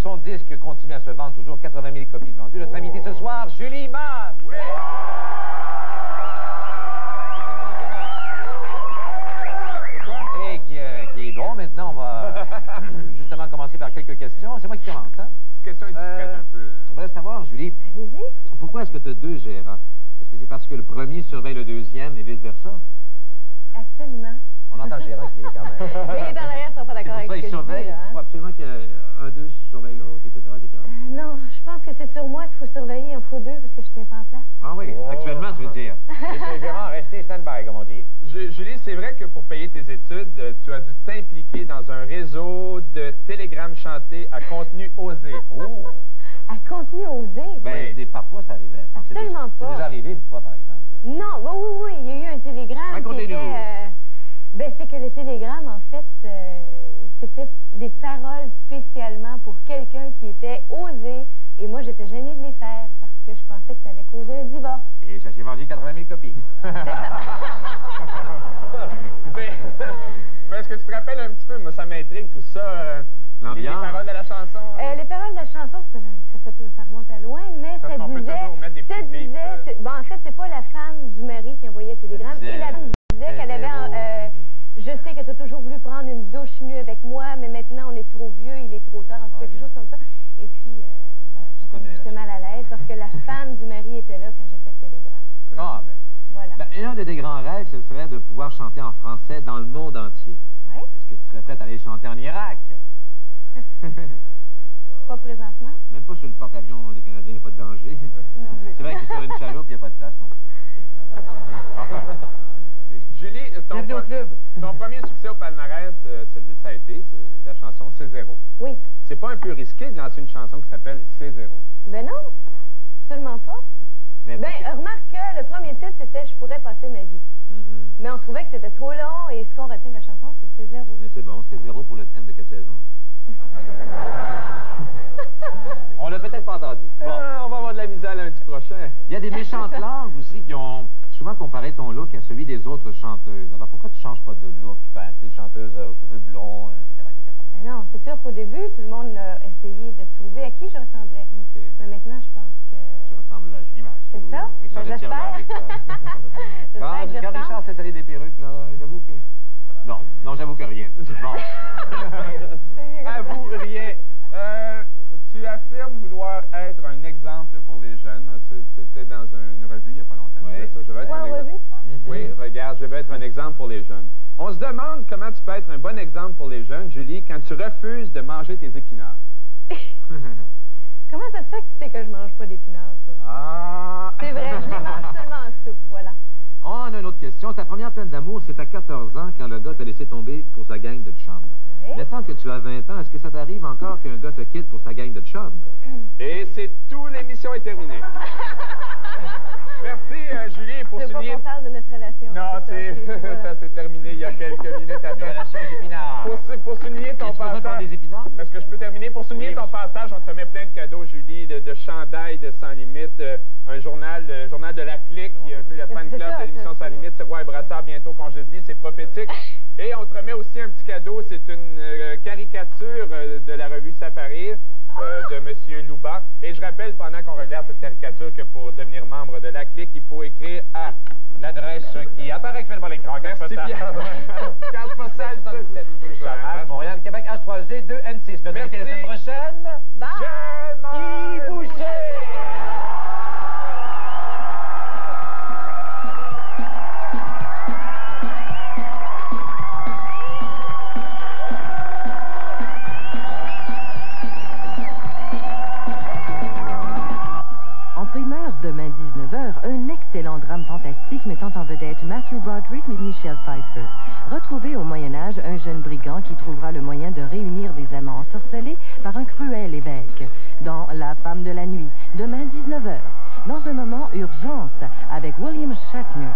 son disque continue à se vendre, toujours 80 000 copies de vendues. Notre invitée ce soir, Julie Masse. Oui. Et qui est bon. Maintenant, on va justement commencer par quelques questions. C'est moi qui commence, hein? Question indiscrète un peu. Je voudrais savoir, Julie, allez-y. Pourquoi est-ce que tu as deux gérants? Est-ce que c'est parce que le premier surveille le deuxième et vice-versa? Absolument. On entend le gérant qui est quand même. Mais les dans l'arrière ne sont pas d'accord avec ce que je dis. Il faut absolument qu'il y ait un d'eux surveille l'autre, etc., etc. Non, je pense que c'est sur moi qu'il faut surveiller. Il en faut deux parce que je ne tiens pas en place. Ah oui, actuellement, tu veux dire. Les gérants, restez stand-by, comme on dit. Julie, c'est vrai que pour payer tes études, tu as dû t'impliquer dans un réseau de télégrammes chantés à contenu osé. Oh! À contenu osé? Ben, parfois, ça arrivait. Absolument pas. C'est déjà arrivé une fois, par exemple. Non, oui, il y a eu un télégramme qui était... ben, c'est que le télégramme, en fait, c'était des paroles spécialement pour quelqu'un qui était osé. Et moi, j'étais gênée de les faire parce que je pensais que ça allait causer un divorce. Et ça s'est vendu 80 000 copies. Mais est-ce que tu te rappelles un petit peu, moi, ça m'intrigue tout ça, les paroles de la chanson? Les paroles de la chanson, ça remonte à loin, mais ça disait... Bon, en fait, c'est pas la femme du mari qui envoyait le télégramme. Et la femme disait qu'elle avait... je sais que tu as toujours voulu prendre une douche nue avec moi, mais maintenant, on est trop vieux, il est trop tard, en tout cas, quelque chose comme ça. Et puis, j'étais mal à l'aise parce que la femme du mari était là quand j'ai fait le télégramme. Ah, ben. Voilà. Ben, et un de tes grands rêves, ce serait de pouvoir chanter en français dans le monde entier. Oui. Est-ce que tu serais prête à aller chanter en Irak? Pas présentement. Même pas sur le porte-avions des Canadiens, il n'y a pas de danger. C'est vrai que sur une chaloupe, il n'y a pas de place non plus. Enfin. Julie, ton premier succès au palmarès, ça a été la chanson C0. Oui. C'est pas un peu risqué de lancer une chanson qui s'appelle C0? Ben non, absolument pas. Ben, remarque que le premier titre, c'était « Je pourrais passer ma vie ». Mais on trouvait que c'était trop long et ce qu'on retient de la chanson, c'est C0. Mais c'est bon, C0 pour le thème de 4 saisons. On l'a peut-être pas entendu. Bon. On va avoir de la misère lundi prochain. Il y a des méchantes langues aussi qui ont souvent comparé ton look à celui des autres chanteuses. Alors pourquoi tu changes pas de look? Ben, tu es chanteuse aux cheveux blonds, etc., etc. Ben non, c'est sûr qu'au début, tout le monde a essayé de trouver à qui je ressemblais. Okay. Mais maintenant, je pense que... Tu ressembles à Julie Masse. C'est ça? Ben, j'espère. Quand Richard s'est salé des perruques, là, j'avoue que... Non, j'avoue que rien. Bon. Avoue rien. Tu affirmes vouloir être un exemple pour les jeunes. C'était dans une revue il n'y a pas longtemps. Oui. Ça, je veux être un exemple. Revue, toi? Oui, regarde, je veux être un exemple pour les jeunes. On se demande comment tu peux être un bon exemple pour les jeunes, Julie, quand tu refuses de manger tes épinards. Comment ça se fait que tu sais que je mange pas d'épinards, toi? Ah! C'est vrai, je les mange seulement en soupe, voilà. On a une autre question. Ta première peine d'amour, c'est à 14 ans quand le gars t'a laissé tomber pour sa gang de chums. Oui. Maintenant que tu as 20 ans, est-ce que ça t'arrive encore qu'un gars te quitte pour sa gang de chums? Et c'est tout, l'émission est terminée. Merci, Julie, pour souligner... C'est pas qu'on parle de notre relation. Non, ça s'est terminé il y a quelques minutes. Relation d'épinards. Pour souligner ton passage... des épinards? Est-ce que je peux terminer? Pour souligner ton passage, on te remet plein de cadeaux, Julie, de chandail de Sans Limite, un journal, le journal de la Clique, qui est un peu le fan club de l'émission Sans Limite, c'est Roi et Brassard, bientôt congédié, c'est prophétique. Et on te remet aussi un petit cadeau, c'est une caricature de la revue Safari de M. Louba. Et je rappelle, pendant qu'on regarde cette caricature, que pour devenir membre de la Clique, il faut écrire à l'adresse qui apparaît actuellement à l'écran. Merci bien. Carte postale 77. Montréal, Québec, H3G, 2N6. Notre invité la semaine prochaine, Guy Boucher! Demain 19h, un excellent drame fantastique mettant en vedette Matthew Broderick et Michelle Pfeiffer. Retrouvez au Moyen-Âge un jeune brigand qui trouvera le moyen de réunir des amants ensorcelés par un cruel évêque. Dans La femme de la nuit, demain 19h. Dans un moment, urgence avec William Shatner.